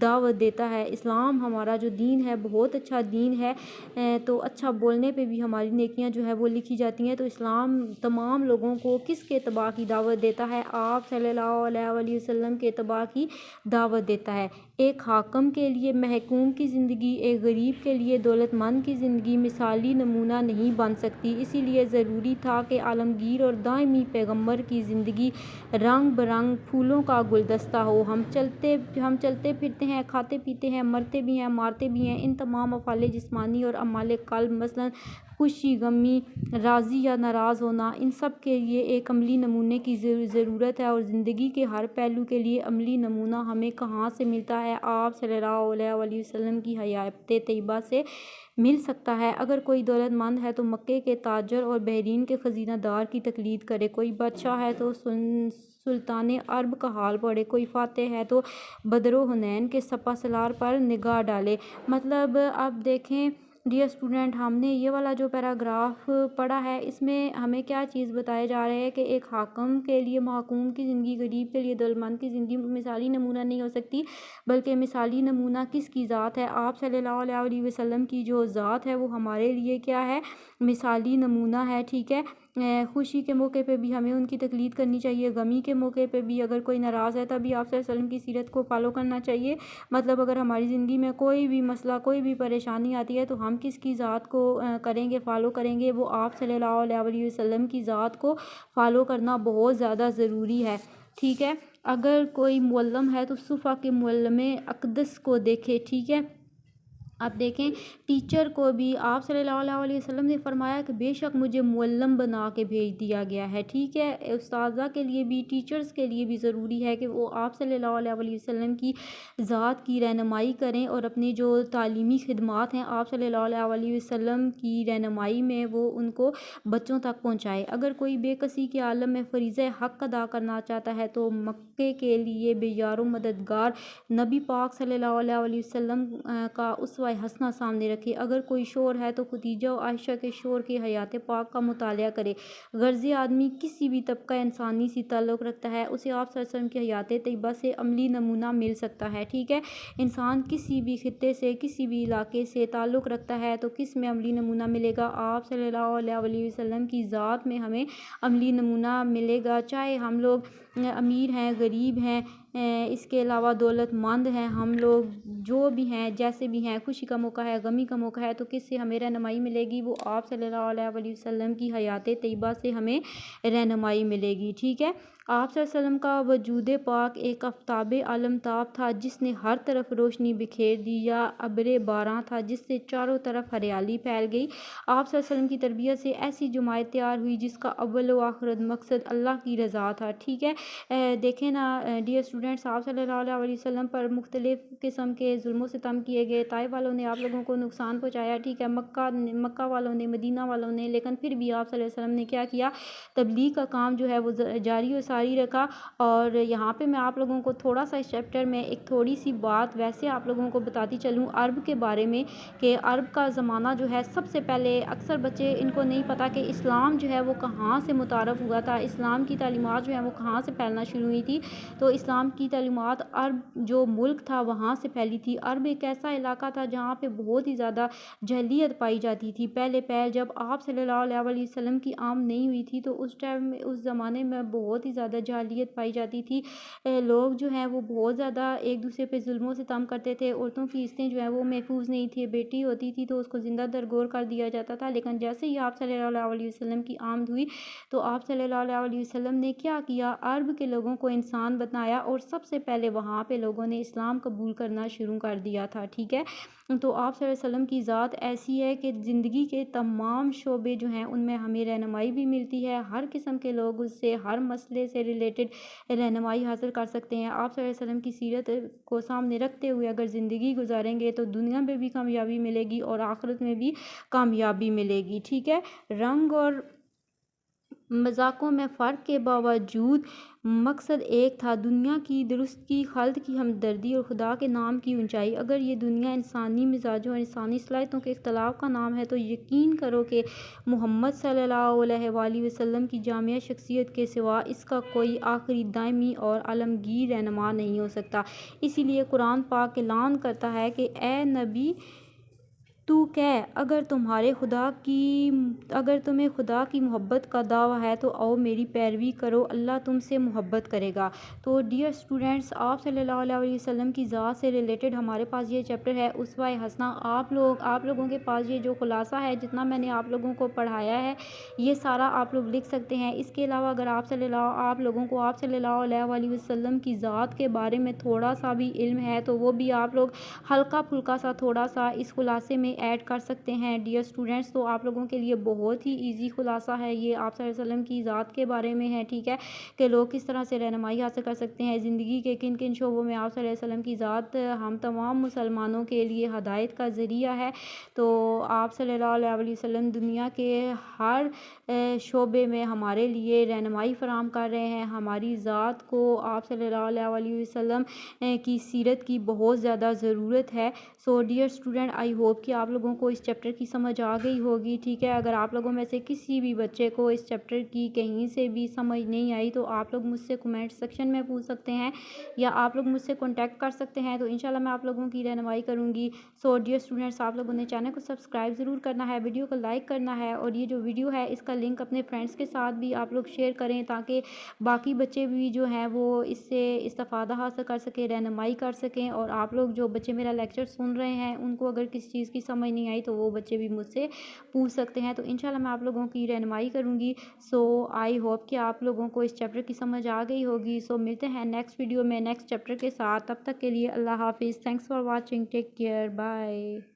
دعوت دیتا ہے۔ اسلام ہمارا جو دین ہے بہت اچھا دین ہے، تو اچھا بولنے پہ بھی ہماری نیکیاں جو ہے وہ لکھی جاتی ہیں۔ تو اسلام تمام لوگوں کو کس کے اتباع کی دعوت دیتا ہے؟ آپ صلی اللہ علیہ وآلہ وسلم کے اتباع کی دعوت دیتا ہے۔ ایک حاکم کے لیے محکوم کی زندگی ایک غریب کے لیے دولت مند کی زندگی مثالی نمونہ نہیں بن سکتی، اسی لیے ضروری تھا کہ عالمگیر اور دائمی پیغمبر کی زندگی رنگ برنگ پھولوں کا گلدستہ ہو۔ ہم چلتے پھرتے ہیں، کھاتے پیتے ہیں، مرتے بھی ہیں، مارتے بھی ہیں۔ ان تمام افعال جسمانی اور اعمال قلب مثلاً خوشی، غمی، راضی یا ناراض ہونا، ان سب کے لیے ایک عملی نمونے کی ضرورت ہے، اور زندگی کے ہر پہلو کے لیے عملی نمونہ ہمیں کہاں سے ملتا ہے؟ آپ صلی اللہ علیہ وآلہ وسلم کی حیات طیبہ سے مل سکتا ہے۔ اگر کوئی دولت مند ہے تو مکے کے تاجر اور بحرین کے خزینہ دار کی تقلید کرے، کوئی بادشاہ ہے تو سلطان عرب کا حال پڑھے، کوئی فاتح ہے تو بدر و حنین کے سپہ سالار پر نگاہ ڈالے۔ مطلب اب دیکھیں ڈیئر اسٹوڈنٹ، ہم نے یہ والا جو پیراگراف پڑھا ہے، اس میں ہمیں کیا چیز بتائے جا رہے ہیں کہ ایک حاکم کے لیے محکوم کی زندگی، غریب کے لیے دولت مند کی زندگی مثالی نمونہ نہیں ہو سکتی، بلکہ مثالی نمونہ کس کی ذات ہے؟ آپ صلی اللہ علیہ وسلم کی جو ذات ہے وہ ہمارے لیے کیا ہے؟ مثالی نمونہ ہے، ٹھیک ہے۔ خوشی کے موقع پہ بھی ہمیں ان کی تقلید کرنی چاہیے، غمی کے موقع پہ بھی اگر کوئی ناراض ہے تبھی آپ صلی اللہ علیہ وسلم کی سیرت کو فالو کرنا چاہیے۔ مطلب اگر ہماری زندگی میں کوئی بھی مسئلہ، کوئی بھی پریشانی آتی ہے تو ہم کس کی ذات کو کریں گے، فالو کریں گے؟ وہ آپ صلی اللہ علیہ وسلم کی ذات کو فالو کرنا بہت زیادہ ضروری ہے، ٹھیک ہے۔ اگر کوئی معلم ہے تو صفحہ کے معلم اقدس کو دیکھے، ٹھیک ہے۔ اب دیکھیں ٹیچر کو بھی آپ صلی اللہ علیہ وسلم نے فرمایا کہ بے شک مجھے معلم بنا کے بھیج دیا گیا ہے، ٹھیک ہے۔ استاذہ کے لیے بھی، ٹیچرز کے لیے بھی ضروری ہے کہ وہ آپ صلی اللہ علیہ وسلم کی ذات کی رہنمائی کریں، اور اپنی جو تعلیمی خدمات ہیں آپ صلی اللہ علیہ وسلم کی رہنمائی میں وہ ان کو بچوں تک پہنچائے۔ اگر کوئی بے کسی کے عالم میں فریضہ حق ادا کرنا چاہتا ہے تو مکے کے لیے بے یار و مددگار نبی پاک صلی اللہ علیہ وسلم کا اسوہ حسنہ سامنے رکھے۔ اگر کوئی شور ہے تو خدیجہ و عائشہ کے شور کی حیات پاک کا مطالعہ کرے۔ غرض آدمی کسی بھی طبقہ انسانی سے تعلق رکھتا ہے، اسے آپ صلی اللہ علیہ وسلم کی حیات طیبہ سے عملی نمونہ مل سکتا ہے، ٹھیک ہے۔ انسان کسی بھی خطے سے، کسی بھی علاقے سے تعلق رکھتا ہے تو کس میں عملی نمونہ ملے گا؟ آپ صلی اللہ علیہ وسلم کی ذات میں ہمیں عملی نمونہ ملے گا، چاہے ہم لوگ امیر ہیں، غریب ہیں، اس کے علاوہ دولت مند ہیں، ہم لوگ جو بھی ہیں، جیسے بھی ہیں، خوشی کا موقع ہے، غمی کا موقع ہے، تو کس سے ہمیں رہنمائی ملے گی؟ وہ آپ صلی اللہ علیہ وسلم کی حیات طیبہ سے ہمیں رہنمائی ملے گی، ٹھیک ہے۔ آپ صلی اللہ علیہ وسلم کا وجود پاک ایک آفتاب عالمتاب تھا جس نے ہر طرف روشنی بکھیر دی، یا ابر باران تھا جس سے چاروں طرف ہریالی پھیل گئی۔ آپ صلی اللہ علیہ وسلم کی تربیت سے ایسی جماعت تیار ہوئی جس کا اول و آخر مقصد اللہ کی رضا تھا، ٹھیک ہے۔ دیکھیں نا ڈیئر اسٹوڈنٹس، آپ صلی اللہ علیہ وسلم پر مختلف قسم کے ظلم و ستم کیے گئے، طائف والوں نے آپ لوگوں کو نقصان پہنچایا، ٹھیک ہے، مکہ والوں نے، مدینہ والوں نے، لیکن پھر بھی آپ صلی اللہ علیہ وسلم نے کیا کیا؟ تبلیغ کا کام جو ہے وہ جاری و ساری رکھا۔ اور یہاں پہ میں آپ لوگوں کو تھوڑا سا اس چیپٹر میں ایک تھوڑی سی بات ویسے آپ لوگوں کو بتاتی چلوں عرب کے بارے میں، کہ عرب کا زمانہ جو ہے سب سے پہلے، اکثر بچے ان کو نہیں پتہ کہ اسلام جو ہے وہ کہاں سے متعارف ہوا تھا، اسلام کی تعلیمات جو ہیں وہ کہاں سے پھیلنا شروع ہوئی تھی۔ تو اسلام کی تعلیمات عرب جو ملک تھا وہاں سے پھیلی تھی۔ عرب ایک ایسا علاقہ تھا جہاں پہ بہت ہی زیادہ جاہلیت پائی جاتی تھی۔ پہلے جب آپ صلی اللہ علیہ وسلم کی آمد نہیں ہوئی تھی تو اس ٹائم، اس زمانے میں بہت ہی زیادہ جاہلیت پائی جاتی تھی۔ لوگ جو ہیں وہ بہت زیادہ ایک دوسرے پہ ظلم و ستم کرتے تھے، عورتوں کی عزتیں جو ہیں وہ محفوظ نہیں تھی، بیٹی ہوتی تھی تو اس کو زندہ درگور کر دیا جاتا تھا۔ لیکن جیسے ہی آپ صلی اللہ علیہ وسلم کی آمد ہوئی تو آپ صلی اللہ علیہ وسلم نے کیا کیا؟ عرب کے لوگوں کو انسان بتایا، اور سب سے پہلے وہاں پہ لوگوں نے اسلام قبول کرنا شروع کر دیا تھا، ٹھیک ہے۔ تو آپ صلی اللہ علیہ وسلم کی ذات ایسی ہے کہ زندگی کے تمام شعبے جو ہیں ان میں ہمیں رہنمائی بھی ملتی ہے، ہر قسم کے لوگ اس سے، ہر مسئلے سے ریلیٹڈ رہنمائی حاصل کر سکتے ہیں۔ آپ صلی اللہ علیہ وسلم کی سیرت کو سامنے رکھتے ہوئے اگر زندگی گزاریں گے تو دنیا میں بھی کامیابی ملے گی اور آخرت میں بھی کامیابی ملے گی، ٹھیک ہے۔ رنگ اور مذاقوں میں فرق کے باوجود مقصد ایک تھا، دنیا کی درستگی، خلق کی ہمدردی اور خدا کے نام کی اونچائی۔ اگر یہ دنیا انسانی مزاجوں اور انسانی صلاحیتوں کے اختلاف کا نام ہے تو یقین کرو کہ محمد صلی اللہ علیہ وآلہ وسلم کی جامع شخصیت کے سوا اس کا کوئی آخری، دائمی اور عالمگیر رہنما نہیں ہو سکتا۔ اسی لیے قرآن پاک اعلان کرتا ہے کہ اے نبی تو کہہ، اگر تمہیں خدا کی محبت کا دعویٰ ہے تو آؤ میری پیروی کرو، اللہ تم سے محبت کرے گا۔ تو ڈیئر اسٹوڈنٹس، آپ صلی اللہ علیہ وسلم کی ذات سے ریلیٹڈ ہمارے پاس یہ چیپٹر ہے اسوہ حسنہ۔ آپ لوگوں کے پاس یہ جو خلاصہ ہے، جتنا میں نے آپ لوگوں کو پڑھایا ہے، یہ سارا آپ لوگ لکھ سکتے ہیں۔ اس کے علاوہ اگر آپ لوگوں کو آپ صلی اللہ علیہ وآلہ وسلم کی ذات کے بارے میں تھوڑا سا بھی علم ہے تو وہ بھی آپ لوگ ہلکا پھلکا سا تھوڑا سا اس خلاصے میں ایڈ کر سکتے ہیں ڈیئر اسٹوڈنٹس۔ تو آپ لوگوں کے لیے بہت ہی ایزی خلاصہ ہے یہ، آپ صلی اللہ علیہ وسلم کی ذات کے بارے میں ہے، ٹھیک ہے، کہ لوگ کس طرح سے رہنمائی حاصل کر سکتے ہیں زندگی کے کن کن شعبوں میں۔ آپ صلی اللہ علیہ وسلم کی ذات ہم تمام مسلمانوں کے لیے ہدایت کا ذریعہ ہے۔ تو آپ صلی اللہ علیہ وسلم دنیا کے ہر شعبے میں ہمارے لیے رہنمائی فراہم کر رہے ہیں۔ ہماری ذات کو آپ صلی اللہ علیہ وسلم کی سیرت کی بہت زیادہ ضرورت ہے۔ So dear student, I hope کہ آپ لوگوں کو اس چیپٹر کی سمجھ آ گئی ہوگی، ٹھیک ہے۔ اگر آپ لوگوں میں سے کسی بھی بچے کو اس چیپٹر کی کہیں سے بھی سمجھ نہیں آئی تو آپ لوگ مجھ سے کمنٹ سیکشن میں پوچھ سکتے ہیں یا آپ لوگ مجھ سے کانٹیکٹ کر سکتے ہیں، تو انشاءاللہ میں آپ لوگوں کی رہنمائی کروں گی۔ سو ڈیئر اسٹوڈنٹس، آپ لوگوں نے چینل کو سبسکرائب ضرور کرنا ہے، ویڈیو کو لائک کرنا ہے، اور یہ جو ویڈیو ہے اس کا لنک اپنے فرینڈس کے ساتھ بھی آپ لوگ شیئر کریں تاکہ باقی بچے بھی جو ہیں وہ اس سے استفادہ حاصل کر سکیں، رہنمائی کر سکیں۔ اور آپ لوگ جو بچے میرا لیکچر سن رہے ہیں ان کو اگر کسی چیز کی سمجھ نہیں آئی تو وہ بچے بھی مجھ سے پوچھ سکتے ہیں، تو انشاءاللہ میں آپ لوگوں کی رہنمائی کروں گی۔ سو آئی ہوپ کہ آپ لوگوں کو اس چیپٹر کی سمجھ آ گئی ہوگی۔ سو ملتے ہیں نیکسٹ ویڈیو میں نیکسٹ چیپٹر کے ساتھ، تب تک کے لیے اللہ حافظ، thanks for watching, take care, bye.